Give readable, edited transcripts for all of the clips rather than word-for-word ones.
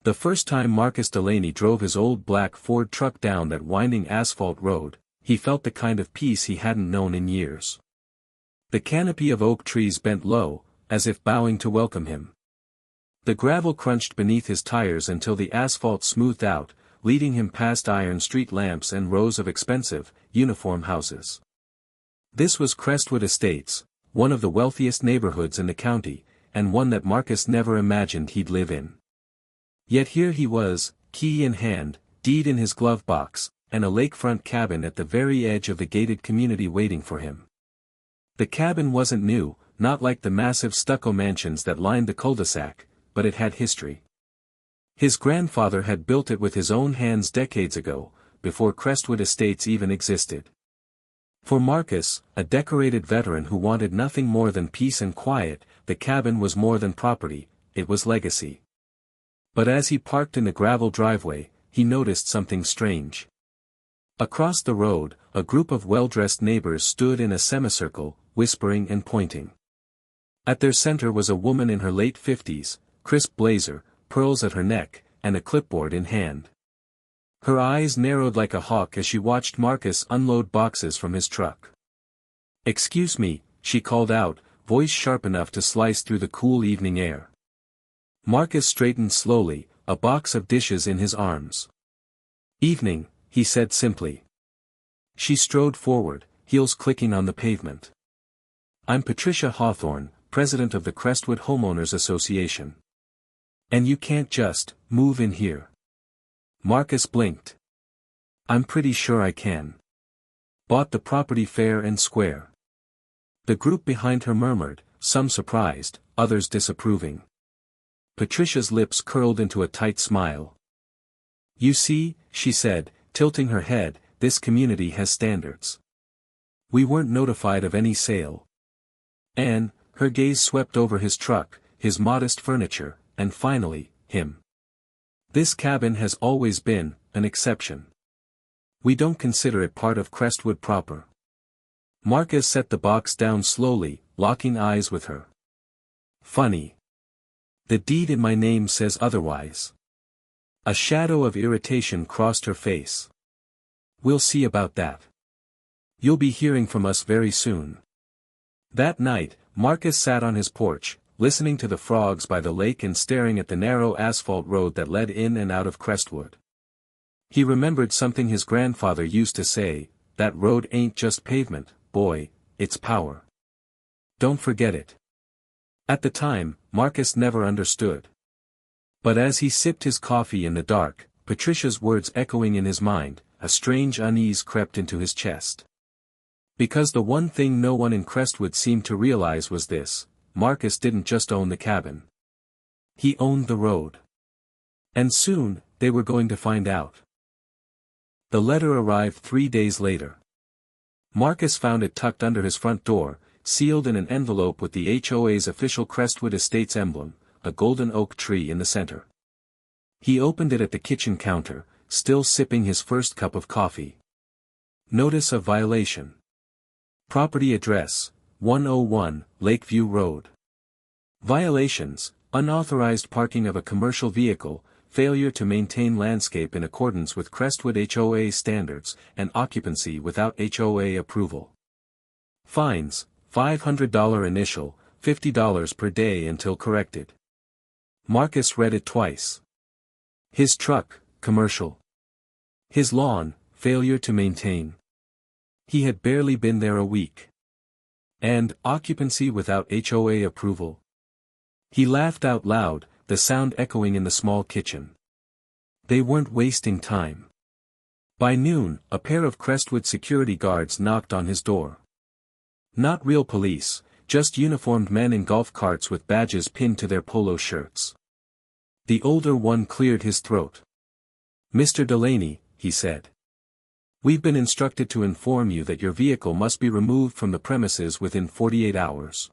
The first time Marcus Delaney drove his old black Ford truck down that winding asphalt road, he felt the kind of peace he hadn't known in years. The canopy of oak trees bent low, as if bowing to welcome him. The gravel crunched beneath his tires until the asphalt smoothed out, leading him past iron street lamps and rows of expensive, uniform houses. This was Crestwood Estates, one of the wealthiest neighborhoods in the county, and one that Marcus never imagined he'd live in. Yet here he was, key in hand, deed in his glove box, and a lakefront cabin at the very edge of the gated community waiting for him. The cabin wasn't new, not like the massive stucco mansions that lined the cul-de-sac, but it had history. His grandfather had built it with his own hands decades ago, before Crestwood Estates even existed. For Marcus, a decorated veteran who wanted nothing more than peace and quiet, the cabin was more than property, it was legacy. But as he parked in the gravel driveway, he noticed something strange. Across the road, a group of well-dressed neighbors stood in a semicircle, whispering and pointing. At their center was a woman in her late 50s, crisp blazer, pearls at her neck, and a clipboard in hand. Her eyes narrowed like a hawk as she watched Marcus unload boxes from his truck. "Excuse me," she called out, voice sharp enough to slice through the cool evening air. Marcus straightened slowly, a box of dishes in his arms. "Evening," he said simply. She strode forward, heels clicking on the pavement. "I'm Patricia Hawthorne, president of the Crestwood Homeowners Association. And you can't just move in here." Marcus blinked. "I'm pretty sure I can. Bought the property fair and square." The group behind her murmured, some surprised, others disapproving. Patricia's lips curled into a tight smile. "You see," she said, tilting her head, "this community has standards. We weren't notified of any sale." And, her gaze swept over his truck, his modest furniture, and finally, him. "This cabin has always been an exception. We don't consider it part of Crestwood proper." Marcus set the box down slowly, locking eyes with her. "Funny. The deed in my name says otherwise." A shadow of irritation crossed her face. "We'll see about that. You'll be hearing from us very soon." That night, Marcus sat on his porch, listening to the frogs by the lake and staring at the narrow asphalt road that led in and out of Crestwood. He remembered something his grandfather used to say, "That road ain't just pavement, boy, it's power. Don't forget it." At the time, Marcus never understood. But as he sipped his coffee in the dark, Patricia's words echoing in his mind, a strange unease crept into his chest. Because the one thing no one in Crestwood seemed to realize was this: Marcus didn't just own the cabin. He owned the road. And soon, they were going to find out. The letter arrived 3 days later. Marcus found it tucked under his front door, sealed in an envelope with the HOA's official Crestwood Estates emblem, a golden oak tree in the center. He opened it at the kitchen counter, still sipping his first cup of coffee. Notice of violation. Property address, 101, Lakeview Road. Violations: unauthorized parking of a commercial vehicle, failure to maintain landscape in accordance with Crestwood HOA standards, and occupancy without HOA approval. Fines: $500 initial, $50 per day until corrected. Marcus read it twice. His truck, commercial. His lawn, failure to maintain. He had barely been there a week. And occupancy without HOA approval. He laughed out loud, the sound echoing in the small kitchen. They weren't wasting time. By noon, a pair of Crestwood security guards knocked on his door. Not real police, just uniformed men in golf carts with badges pinned to their polo shirts. The older one cleared his throat. "Mr. Delaney," he said. "We've been instructed to inform you that your vehicle must be removed from the premises within 48 hours.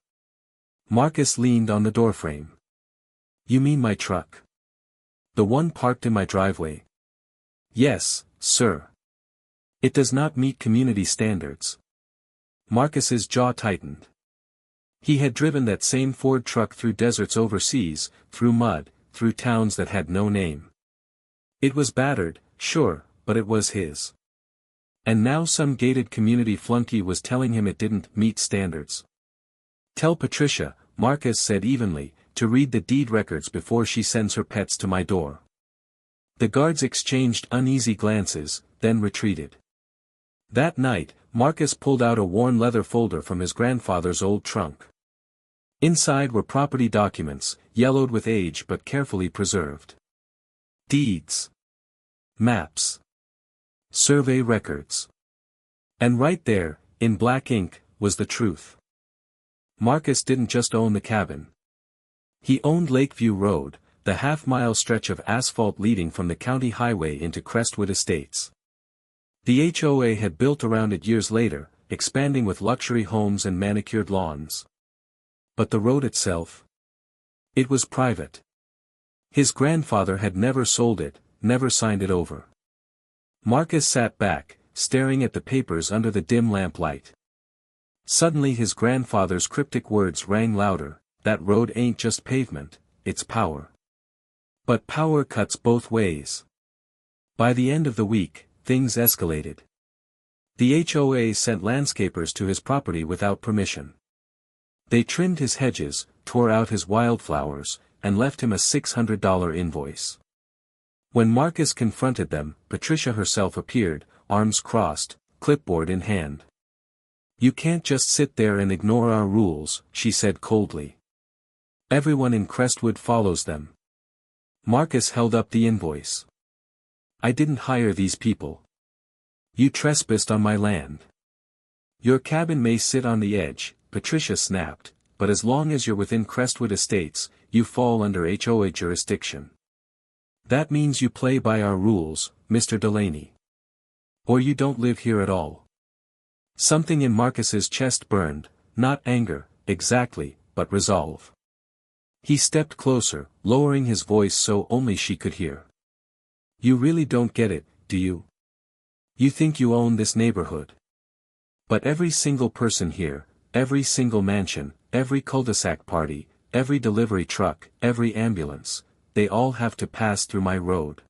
Marcus leaned on the doorframe. "You mean my truck? The one parked in my driveway?" "Yes, sir. It does not meet community standards." Marcus's jaw tightened. He had driven that same Ford truck through deserts overseas, through mud, through towns that had no name. It was battered, sure, but it was his. And now some gated community flunky was telling him it didn't meet standards. "Tell Patricia," Marcus said evenly, "to read the deed records before she sends her pets to my door." The guards exchanged uneasy glances, then retreated. That night, Marcus pulled out a worn leather folder from his grandfather's old trunk. Inside were property documents, yellowed with age but carefully preserved. Deeds. Maps. Survey records. And right there, in black ink, was the truth. Marcus didn't just own the cabin. He owned Lakeview Road, the half-mile stretch of asphalt leading from the county highway into Crestwood Estates. The HOA had built around it years later, expanding with luxury homes and manicured lawns. But the road itself? It was private. His grandfather had never sold it, never signed it over. Marcus sat back, staring at the papers under the dim lamplight. Suddenly his grandfather's cryptic words rang louder, "That road ain't just pavement, it's power." But power cuts both ways. By the end of the week, things escalated. The HOA sent landscapers to his property without permission. They trimmed his hedges, tore out his wildflowers, and left him a $600 invoice. When Marcus confronted them, Patricia herself appeared, arms crossed, clipboard in hand. "You can't just sit there and ignore our rules," she said coldly. "Everyone in Crestwood follows them." Marcus held up the invoice. "I didn't hire these people. You trespassed on my land." "Your cabin may sit on the edge," Patricia snapped, "but as long as you're within Crestwood Estates, you fall under HOA jurisdiction. That means you play by our rules, Mr. Delaney. Or you don't live here at all." Something in Marcus's chest burned, not anger, exactly, but resolve. He stepped closer, lowering his voice so only she could hear. "You really don't get it, do you? You think you own this neighborhood. But every single person here, every single mansion, every cul-de-sac party, every delivery truck, every ambulance, they all have to pass through my road."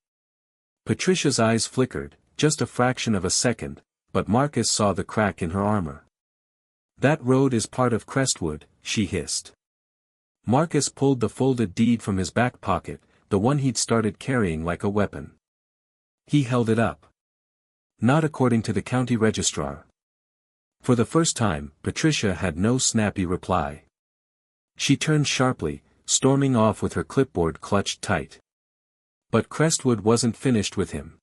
Patricia's eyes flickered, just a fraction of a second, but Marcus saw the crack in her armor. "That road is part of Crestwood," she hissed. Marcus pulled the folded deed from his back pocket, the one he'd started carrying like a weapon. He held it up. "Not according to the county registrar." For the first time, Patricia had no snappy reply. She turned sharply, storming off with her clipboard clutched tight. But Crestwood wasn't finished with him.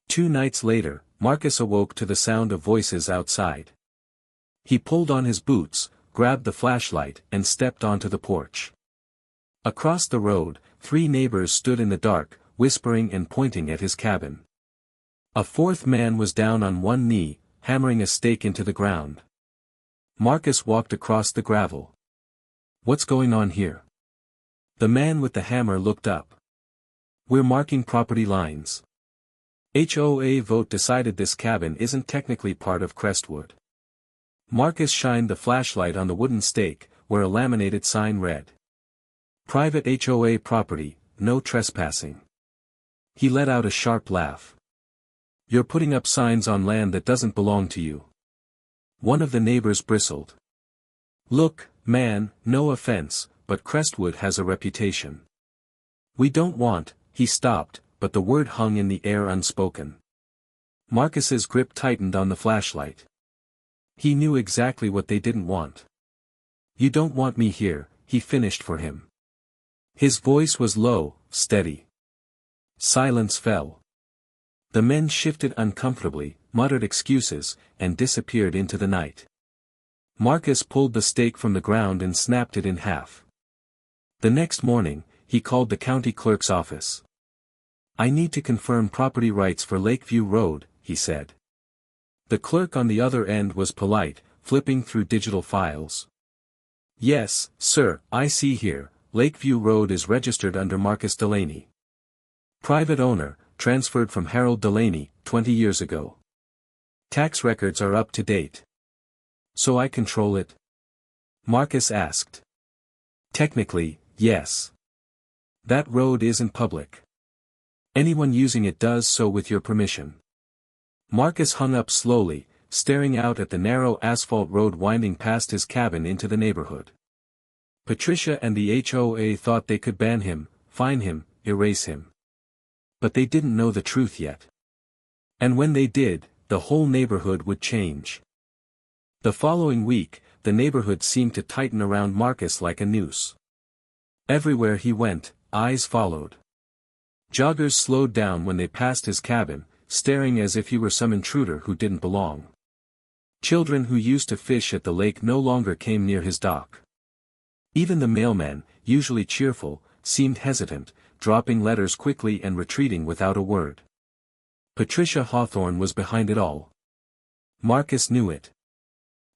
2 nights later, Marcus awoke to the sound of voices outside. He pulled on his boots, grabbed the flashlight, and stepped onto the porch. Across the road, 3 neighbors stood in the dark, whispering and pointing at his cabin. A 4th man was down on one knee, hammering a stake into the ground. Marcus walked across the gravel. "What's going on here?" The man with the hammer looked up. "We're marking property lines. HOA vote decided this cabin isn't technically part of Crestwood." Marcus shined the flashlight on the wooden stake, where a laminated sign read, "Private HOA property, no trespassing." He let out a sharp laugh. "You're putting up signs on land that doesn't belong to you." One of the neighbors bristled. "Look, man, no offense, but Crestwood has a reputation. We don't want," he stopped, but the word hung in the air unspoken. Marcus's grip tightened on the flashlight. He knew exactly what they didn't want. "You don't want me here," he finished for him. His voice was low, steady. Silence fell. The men shifted uncomfortably, muttered excuses, and disappeared into the night. Marcus pulled the stake from the ground and snapped it in half. The next morning, he called the county clerk's office. "I need to confirm property rights for Lakeview Road," he said. The clerk on the other end was polite, flipping through digital files. "Yes, sir, I see here, Lakeview Road is registered under Marcus Delaney. Private owner, transferred from Harold Delaney, 20 years ago. Tax records are up to date. So I control it?" Marcus asked. "Technically, yes. That road isn't public. Anyone using it does so with your permission. Marcus hung up slowly, staring out at the narrow asphalt road winding past his cabin into the neighborhood. Patricia and the HOA thought they could ban him, fine him, erase him. But they didn't know the truth yet. And when they did, the whole neighborhood would change. The following week, the neighborhood seemed to tighten around Marcus like a noose. Everywhere he went, eyes followed. Joggers slowed down when they passed his cabin, staring as if he were some intruder who didn't belong. Children who used to fish at the lake no longer came near his dock. Even the mailman, usually cheerful, seemed hesitant, dropping letters quickly and retreating without a word. Patricia Hawthorne was behind it all. Marcus knew it.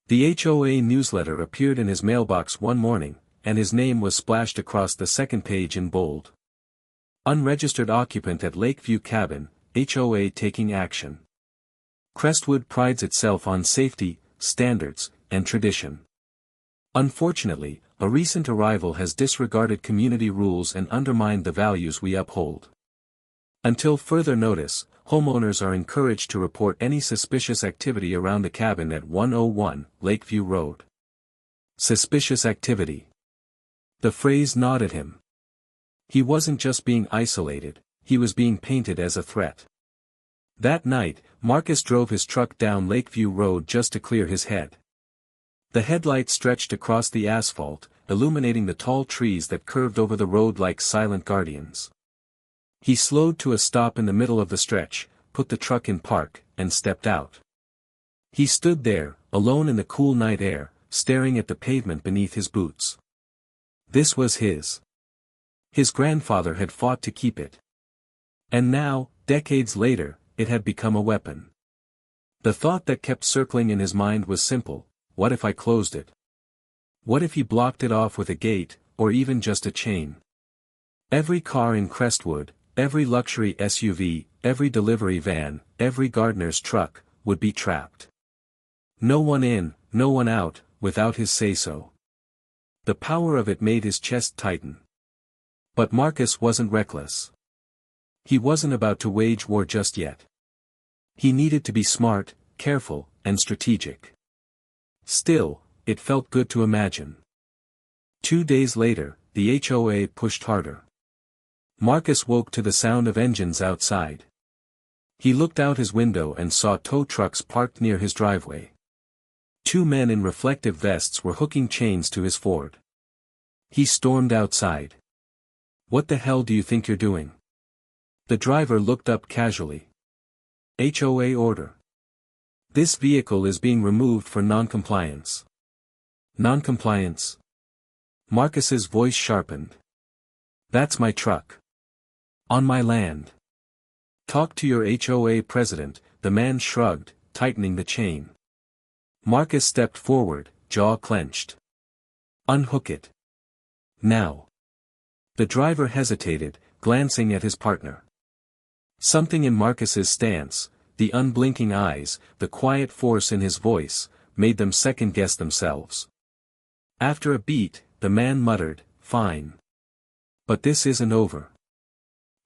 The HOA newsletter appeared in his mailbox one morning, and his name was splashed across the second page in bold. Unregistered occupant at Lakeview Cabin, HOA taking action. Crestwood prides itself on safety, standards, and tradition. Unfortunately, a recent arrival has disregarded community rules and undermined the values we uphold. Until further notice, homeowners are encouraged to report any suspicious activity around the cabin at 101 Lakeview Road. Suspicious activity. The phrase gnawed at him. He wasn't just being isolated, he was being painted as a threat. That night, Marcus drove his truck down Lakeview Road just to clear his head. The headlights stretched across the asphalt, illuminating the tall trees that curved over the road like silent guardians. He slowed to a stop in the middle of the stretch, put the truck in park, and stepped out. He stood there, alone in the cool night air, staring at the pavement beneath his boots. This was his. His grandfather had fought to keep it. And now, decades later, it had become a weapon. The thought that kept circling in his mind was simple: what if I closed it? What if he blocked it off with a gate, or even just a chain? Every car in Crestwood, every luxury SUV, every delivery van, every gardener's truck, would be trapped. No one in, no one out, without his say-so. The power of it made his chest tighten. But Marcus wasn't reckless. He wasn't about to wage war just yet. He needed to be smart, careful, and strategic. Still, it felt good to imagine. 2 days later, the HOA pushed harder. Marcus woke to the sound of engines outside. He looked out his window and saw tow trucks parked near his driveway. 2 men in reflective vests were hooking chains to his Ford. He stormed outside. "What the hell do you think you're doing?" The driver looked up casually. "HOA order. This vehicle is being removed for non-compliance." "Non-compliance?" Marcus's voice sharpened. "That's my truck. On my land. Talk to your HOA president." The man shrugged, tightening the chain. Marcus stepped forward, jaw clenched. "Unhook it. Now." The driver hesitated, glancing at his partner. Something in Marcus's stance, the unblinking eyes, the quiet force in his voice, made them second-guess themselves. After a beat, the man muttered, "Fine. But this isn't over."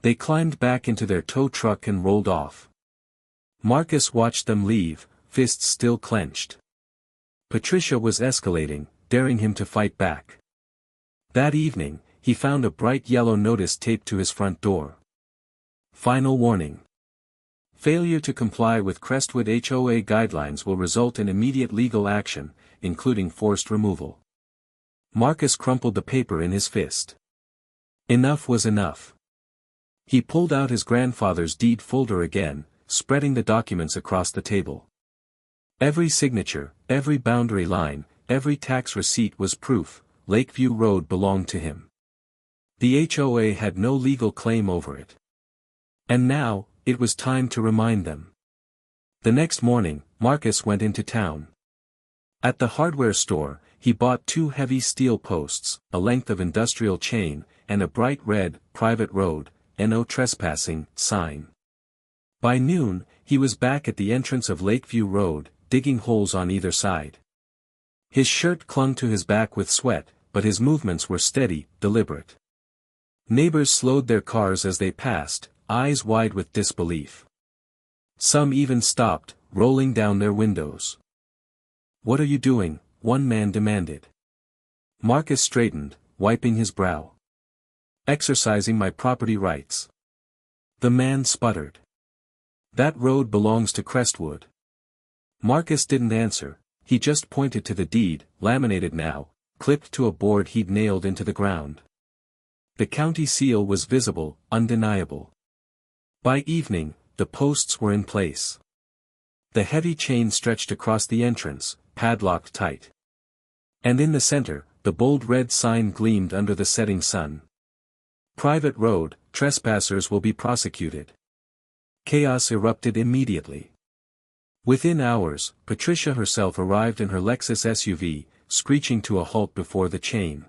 They climbed back into their tow truck and rolled off. Marcus watched them leave, fists still clenched. Patricia was escalating, daring him to fight back. That evening, he found a bright yellow notice taped to his front door. Final warning. Failure to comply with Crestwood HOA guidelines will result in immediate legal action, including forced removal. Marcus crumpled the paper in his fist. Enough was enough. He pulled out his grandfather's deed folder again, spreading the documents across the table. Every signature, every boundary line, every tax receipt was proof: Lakeview Road belonged to him. The HOA had no legal claim over it. And now, it was time to remind them. The next morning, Marcus went into town. At the hardware store, he bought 2 heavy steel posts, a length of industrial chain, and a bright red, "Private Road, No Trespassing" sign. By noon, he was back at the entrance of Lakeview Road, digging holes on either side. His shirt clung to his back with sweat, but his movements were steady, deliberate. Neighbors slowed their cars as they passed, eyes wide with disbelief. Some even stopped, rolling down their windows. "What are you doing?" one man demanded. Marcus straightened, wiping his brow. "Exercising my property rights." The man sputtered. "That road belongs to Crestwood." Marcus didn't answer, he just pointed to the deed, laminated now, clipped to a board he'd nailed into the ground. The county seal was visible, undeniable. By evening, the posts were in place. The heavy chain stretched across the entrance, padlocked tight. And in the center, the bold red sign gleamed under the setting sun. "Private road, trespassers will be prosecuted." Chaos erupted immediately. Within hours, Patricia herself arrived in her Lexus SUV, screeching to a halt before the chain.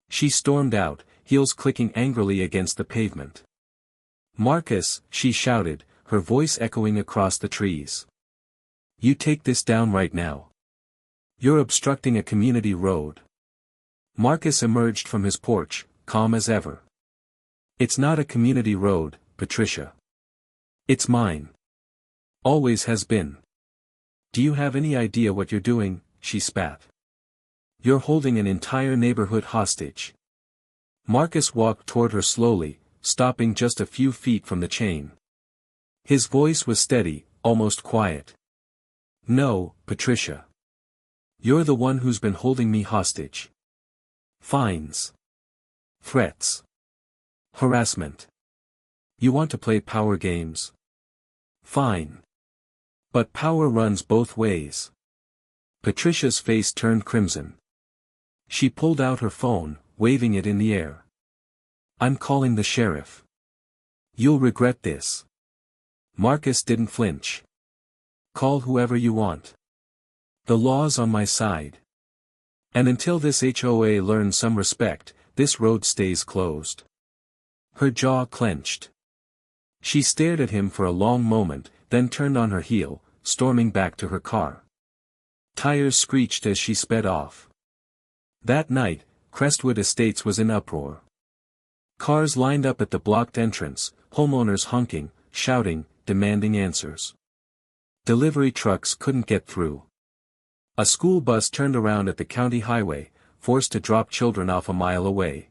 She stormed out, heels clicking angrily against the pavement. "Marcus," she shouted, her voice echoing across the trees. "You take this down right now. You're obstructing a community road." Marcus emerged from his porch, calm as ever. "It's not a community road, Patricia. It's mine. Always has been." "Do you have any idea what you're doing?" she spat. "You're holding an entire neighborhood hostage." Marcus walked toward her slowly, stopping just a few feet from the chain. His voice was steady, almost quiet. "No, Patricia. You're the one who's been holding me hostage. Fines. Threats. Harassment. You want to play power games? Fine. But power runs both ways." Patricia's face turned crimson. She pulled out her phone, waving it in the air. "I'm calling the sheriff. You'll regret this." Marcus didn't flinch. "Call whoever you want. The law's on my side. And until this HOA learns some respect, this road stays closed." Her jaw clenched. She stared at him for a long moment, then turned on her heel, storming back to her car. Tires screeched as she sped off. That night, Crestwood Estates was in uproar. Cars lined up at the blocked entrance, homeowners honking, shouting, demanding answers. Delivery trucks couldn't get through. A school bus turned around at the county highway, forced to drop children off a mile away.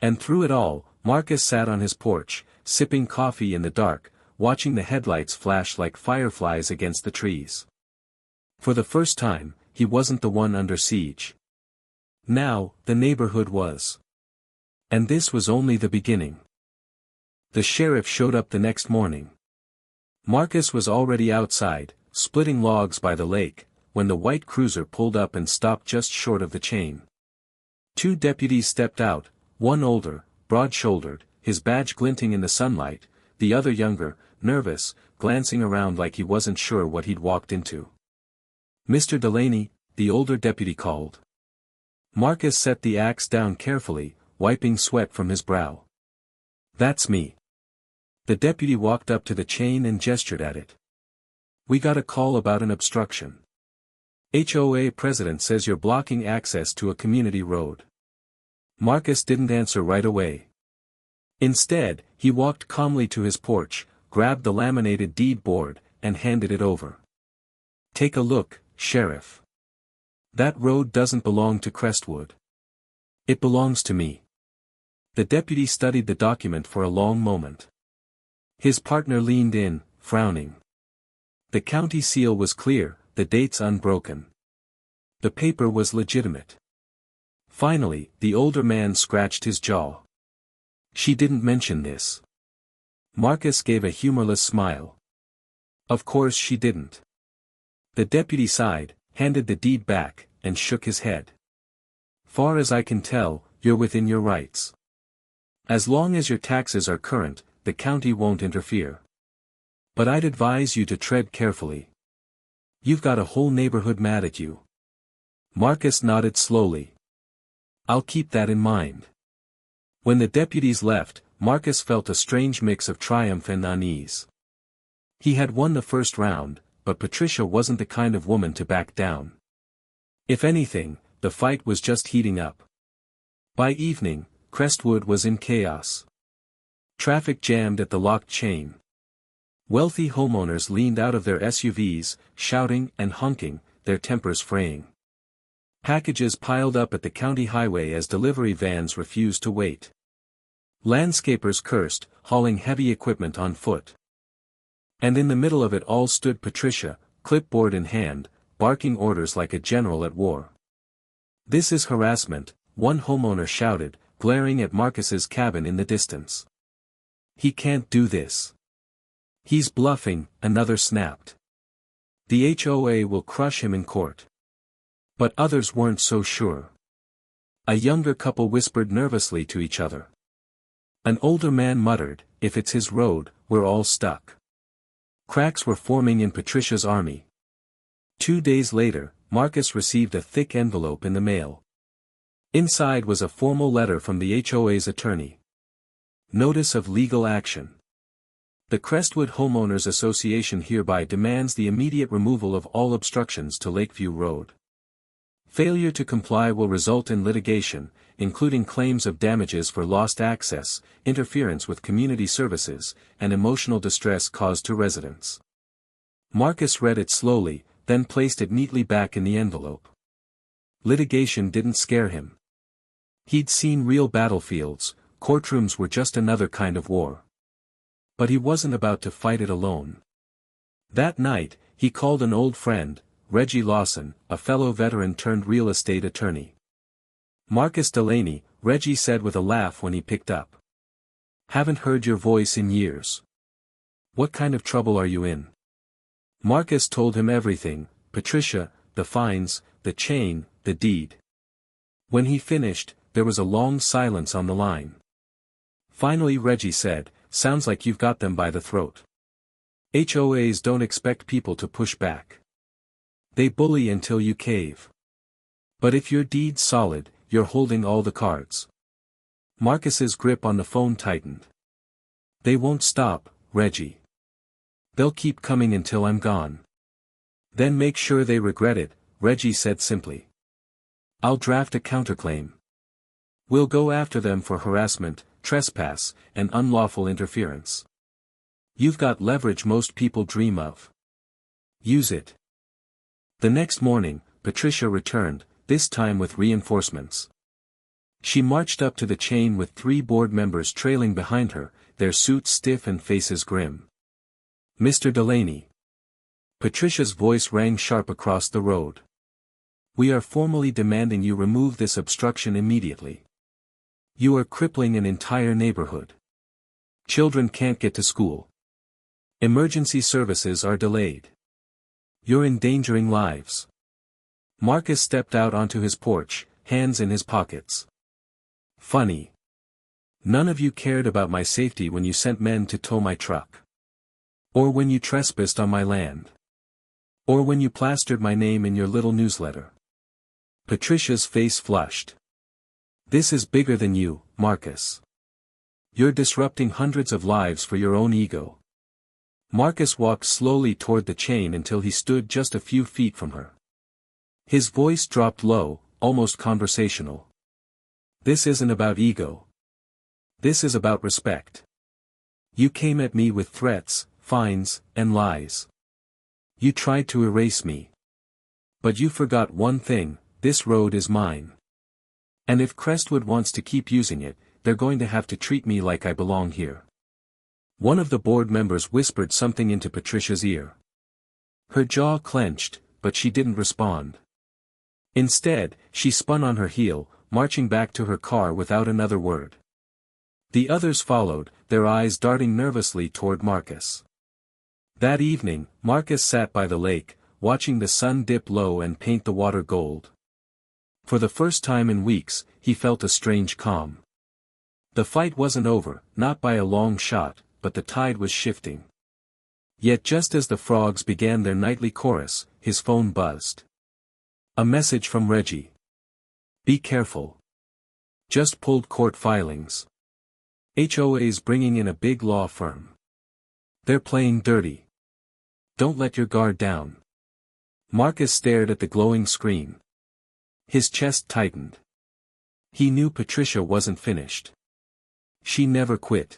And through it all, Marcus sat on his porch, sipping coffee in the dark, watching the headlights flash like fireflies against the trees. For the first time, he wasn't the one under siege. Now, the neighborhood was. And this was only the beginning. The sheriff showed up the next morning. Marcus was already outside, splitting logs by the lake, when the white cruiser pulled up and stopped just short of the chain. Two deputies stepped out, one older, broad-shouldered, his badge glinting in the sunlight, the other younger, nervous, glancing around like he wasn't sure what he'd walked into. "Mr. Delaney," the older deputy called. Marcus set the axe down carefully, wiping sweat from his brow. "That's me." The deputy walked up to the chain and gestured at it. "We got a call about an obstruction. HOA president says you're blocking access to a community road." Marcus didn't answer right away. Instead, he walked calmly to his porch, grabbed the laminated deed board, and handed it over. "Take a look, Sheriff. That road doesn't belong to Crestwood. It belongs to me." The deputy studied the document for a long moment. His partner leaned in, frowning. The county seal was clear, the dates unbroken. The paper was legitimate. Finally, the older man scratched his jaw. "She didn't mention this." Marcus gave a humorless smile. "Of course she didn't." The deputy sighed, handed the deed back, and shook his head. "Far as I can tell, you're within your rights. As long as your taxes are current, the county won't interfere. But I'd advise you to tread carefully. You've got a whole neighborhood mad at you." Marcus nodded slowly. "I'll keep that in mind." When the deputies left, Marcus felt a strange mix of triumph and unease. He had won the first round, but Patricia wasn't the kind of woman to back down. If anything, the fight was just heating up. By evening, Crestwood was in chaos. Traffic jammed at the locked chain. Wealthy homeowners leaned out of their SUVs, shouting and honking, their tempers fraying. Packages piled up at the county highway as delivery vans refused to wait. Landscapers cursed, hauling heavy equipment on foot. And in the middle of it all stood Patricia, clipboard in hand, barking orders like a general at war. "This is harassment," one homeowner shouted, glaring at Marcus's cabin in the distance. "He can't do this. He's bluffing," another snapped. "The HOA will crush him in court." But others weren't so sure. A younger couple whispered nervously to each other. An older man muttered, "If it's his road, we're all stuck." Cracks were forming in Patricia's army. 2 days later, Marcus received a thick envelope in the mail. Inside was a formal letter from the HOA's attorney. Notice of legal action. The Crestwood Homeowners Association hereby demands the immediate removal of all obstructions to Lakeview Road. Failure to comply will result in litigation, including claims of damages for lost access, interference with community services, and emotional distress caused to residents. Marcus read it slowly, then placed it neatly back in the envelope. Litigation didn't scare him. He'd seen real battlefields, courtrooms were just another kind of war. But he wasn't about to fight it alone. That night, he called an old friend, Reggie Lawson, a fellow veteran turned real estate attorney. "Marcus Delaney," Reggie said with a laugh when he picked up. "Haven't heard your voice in years. What kind of trouble are you in?" Marcus told him everything: Patricia, the fines, the chain, the deed. When he finished, there was a long silence on the line. Finally Reggie said, "Sounds like you've got them by the throat. HOAs don't expect people to push back. They bully until you cave. But if your deed's solid, you're holding all the cards." Marcus's grip on the phone tightened. "They won't stop, Reggie. They'll keep coming until I'm gone." "Then make sure they regret it," Reggie said simply. "I'll draft a counterclaim. We'll go after them for harassment, trespass, and unlawful interference. You've got leverage most people dream of. Use it." The next morning, Patricia returned, this time with reinforcements. She marched up to the chain with 3 board members trailing behind her, their suits stiff and faces grim. "Mr. Delaney." Patricia's voice rang sharp across the road. "We are formally demanding you remove this obstruction immediately. You are crippling an entire neighborhood. Children can't get to school. Emergency services are delayed. You're endangering lives." Marcus stepped out onto his porch, hands in his pockets. "Funny. None of you cared about my safety when you sent men to tow my truck. Or when you trespassed on my land. Or when you plastered my name in your little newsletter." Patricia's face flushed. "This is bigger than you, Marcus. You're disrupting hundreds of lives for your own ego." Marcus walked slowly toward the chain until he stood just a few feet from her. His voice dropped low, almost conversational. "This isn't about ego. This is about respect. You came at me with threats, fines, and lies. You tried to erase me. But you forgot one thing: this road is mine. And if Crestwood wants to keep using it, they're going to have to treat me like I belong here." One of the board members whispered something into Patricia's ear. Her jaw clenched, but she didn't respond. Instead, she spun on her heel, marching back to her car without another word. The others followed, their eyes darting nervously toward Marcus. That evening, Marcus sat by the lake, watching the sun dip low and paint the water gold. For the first time in weeks, he felt a strange calm. The fight wasn't over, not by a long shot, but the tide was shifting. Yet just as the frogs began their nightly chorus, his phone buzzed. A message from Reggie. "Be careful. Just pulled court filings. HOA's bringing in a big law firm. They're playing dirty. Don't let your guard down." Marcus stared at the glowing screen. His chest tightened. He knew Patricia wasn't finished. She never quit.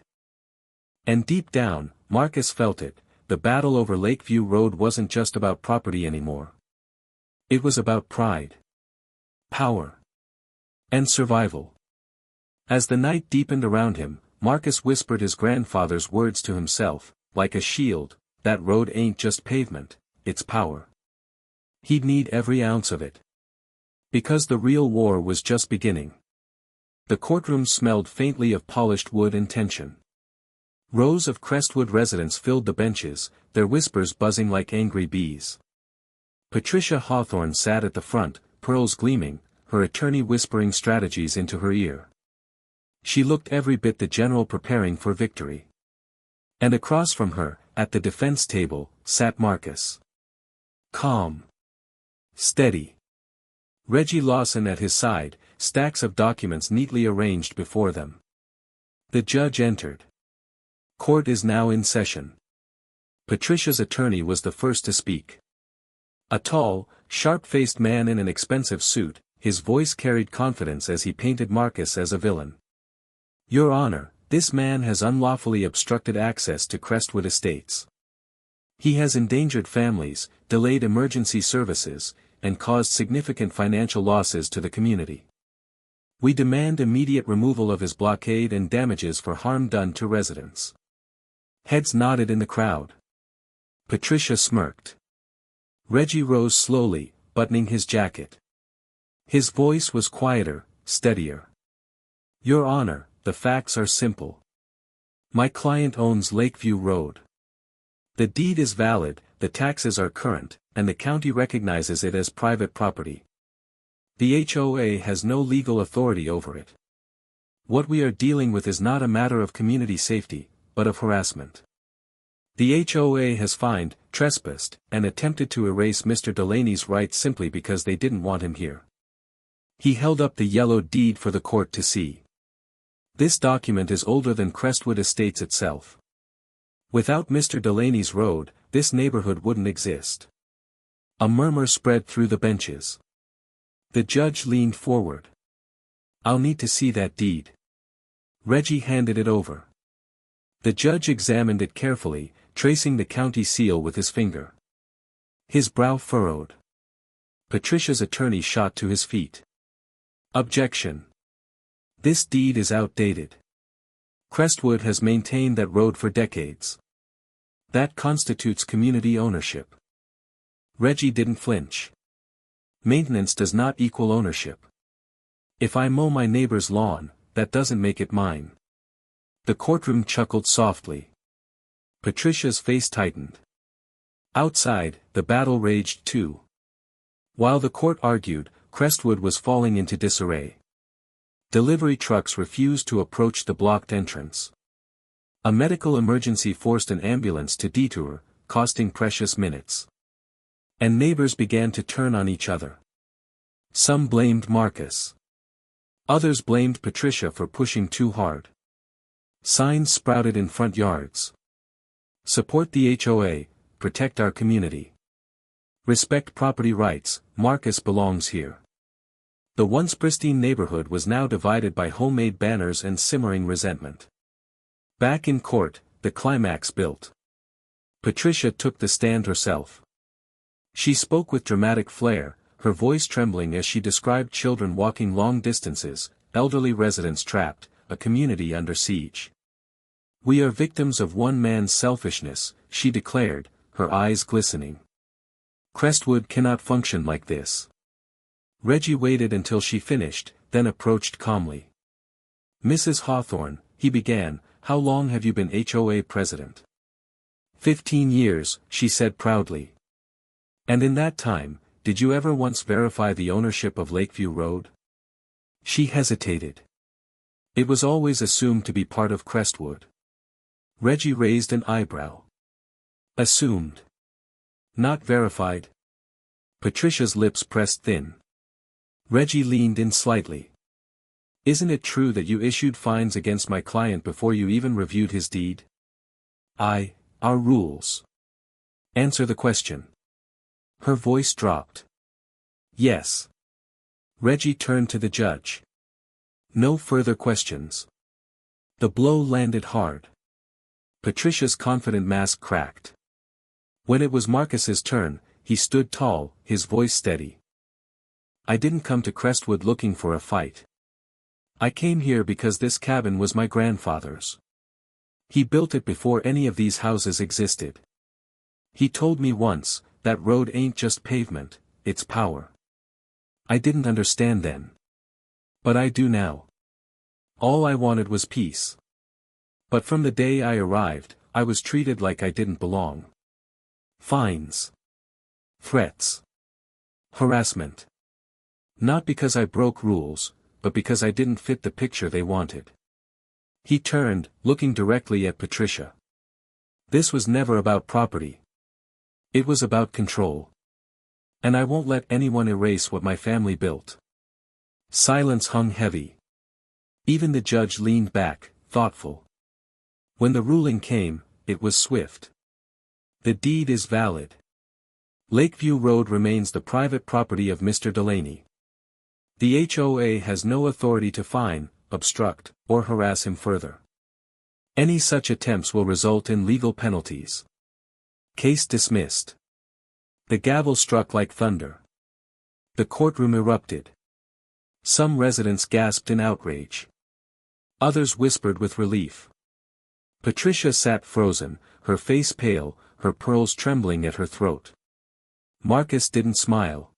And deep down, Marcus felt it, the battle over Lakeview Road wasn't just about property anymore. It was about pride, power, and survival. As the night deepened around him, Marcus whispered his grandfather's words to himself, like a shield, that road ain't just pavement, it's power. He'd need every ounce of it. Because the real war was just beginning. The courtroom smelled faintly of polished wood and tension. Rows of Crestwood residents filled the benches, their whispers buzzing like angry bees. Patricia Hawthorne sat at the front, pearls gleaming, her attorney whispering strategies into her ear. She looked every bit the general preparing for victory. And across from her, at the defense table, sat Marcus. Calm. Steady. Reggie Lawson at his side, stacks of documents neatly arranged before them. The judge entered. Court is now in session. Patricia's attorney was the first to speak. A tall, sharp-faced man in an expensive suit, his voice carried confidence as he painted Marcus as a villain. Your Honor, this man has unlawfully obstructed access to Crestwood Estates. He has endangered families, delayed emergency services, and caused significant financial losses to the community. We demand immediate removal of his blockade and damages for harm done to residents. Heads nodded in the crowd. Patricia smirked. Reggie rose slowly, buttoning his jacket. His voice was quieter, steadier. Your Honor, the facts are simple. My client owns Lakeview Road. The deed is valid, the taxes are current, and the county recognizes it as private property. The HOA has no legal authority over it. What we are dealing with is not a matter of community safety, but of harassment. The HOA has fined, trespassed, and attempted to erase Mr. Delaney's rights simply because they didn't want him here. He held up the yellow deed for the court to see. This document is older than Crestwood Estates itself. Without Mr. Delaney's road, this neighborhood wouldn't exist. A murmur spread through the benches. The judge leaned forward. I'll need to see that deed. Reggie handed it over. The judge examined it carefully, tracing the county seal with his finger. His brow furrowed. Patricia's attorney shot to his feet. Objection. This deed is outdated. Crestwood has maintained that road for decades. That constitutes community ownership. Reggie didn't flinch. Maintenance does not equal ownership. If I mow my neighbor's lawn, that doesn't make it mine. The courtroom chuckled softly. Patricia's face tightened. Outside, the battle raged too. While the court argued, Crestwood was falling into disarray. Delivery trucks refused to approach the blocked entrance. A medical emergency forced an ambulance to detour, costing precious minutes. And neighbors began to turn on each other. Some blamed Marcus. Others blamed Patricia for pushing too hard. Signs sprouted in front yards. Support the HOA, protect our community. Respect property rights, Marcus belongs here. The once pristine neighborhood was now divided by homemade banners and simmering resentment. Back in court, the climax built. Patricia took the stand herself. She spoke with dramatic flair, her voice trembling as she described children walking long distances, elderly residents trapped, a community under siege. We are victims of one man's selfishness, she declared, her eyes glistening. Crestwood cannot function like this. Reggie waited until she finished, then approached calmly. Mrs. Hawthorne, he began, how long have you been HOA president? 15 years, she said proudly. And in that time, did you ever once verify the ownership of Lakeview Road? She hesitated. It was always assumed to be part of Crestwood. Reggie raised an eyebrow. Assumed. Not verified. Patricia's lips pressed thin. Reggie leaned in slightly. Isn't it true that you issued fines against my client before you even reviewed his deed? Our rules. Answer the question. Her voice dropped. Yes. Reggie turned to the judge. No further questions. The blow landed hard. Patricia's confident mask cracked. When it was Marcus's turn, he stood tall, his voice steady. I didn't come to Crestwood looking for a fight. I came here because this cabin was my grandfather's. He built it before any of these houses existed. He told me once, that road ain't just pavement, it's power. I didn't understand then. But I do now. All I wanted was peace. But from the day I arrived, I was treated like I didn't belong. Fines. Threats. Harassment. Not because I broke rules, but because I didn't fit the picture they wanted. He turned, looking directly at Patricia. This was never about property. It was about control. And I won't let anyone erase what my family built. Silence hung heavy. Even the judge leaned back, thoughtful. When the ruling came, it was swift. The deed is valid. Lakeview Road remains the private property of Mr. Delaney. The HOA has no authority to fine, obstruct, or harass him further. Any such attempts will result in legal penalties. Case dismissed. The gavel struck like thunder. The courtroom erupted. Some residents gasped in outrage. Others whispered with relief. Patricia sat frozen, her face pale, her pearls trembling at her throat. Marcus didn't smile.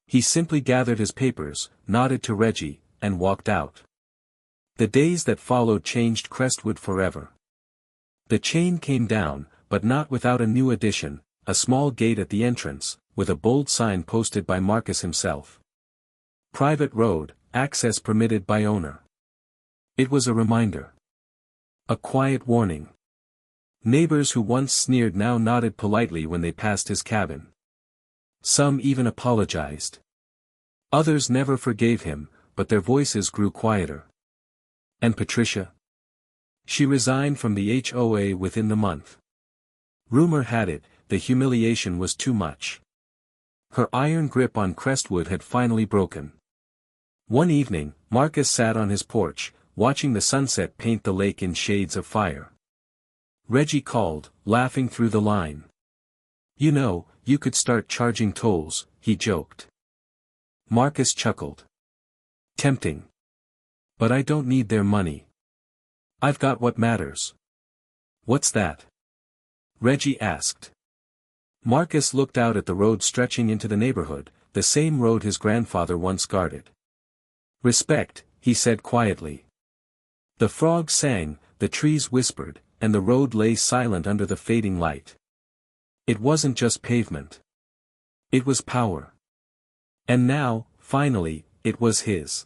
He simply gathered his papers, nodded to Reggie, and walked out. The days that followed changed Crestwood forever. The chain came down, but not without a new addition, a small gate at the entrance, with a bold sign posted by Marcus himself. Private road, access permitted by owner. It was a reminder. A quiet warning. Neighbors who once sneered now nodded politely when they passed his cabin. Some even apologized. Others never forgave him, but their voices grew quieter. And Patricia? She resigned from the HOA within the month. Rumor had it, the humiliation was too much. Her iron grip on Crestwood had finally broken. One evening, Marcus sat on his porch, watching the sunset paint the lake in shades of fire. Reggie called, laughing through the line. You know, you could start charging tolls, he joked. Marcus chuckled. Tempting. But I don't need their money. I've got what matters. What's that? Reggie asked. Marcus looked out at the road stretching into the neighborhood, the same road his grandfather once guarded. Respect, he said quietly. The frogs sang, the trees whispered, and the road lay silent under the fading light. It wasn't just pavement. It was power. And now, finally, it was his.